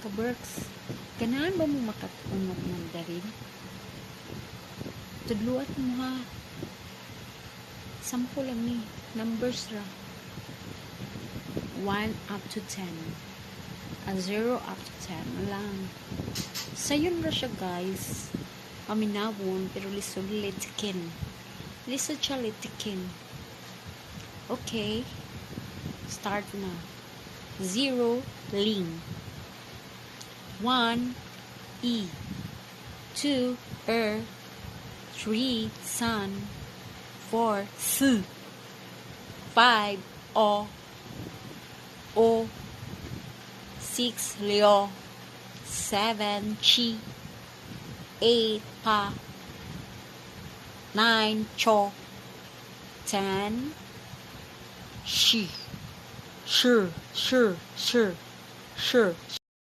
Kaberks, ganahan ba mo makatunog Mandarin? Tudluat mo ha. Sample lang ni. Numbers ra. 1 up to 10. 0 up to 10 lang. Sayon ra siya guys. Aminawon pero lisod litikin. Lisod siya litikin. Okay. Start na. 0 ling. 1 e. 2 3 sun. 4 s. 5 o. 6 leo. 7 chi. 8 pa. 9 cho. 10 shi. Sure.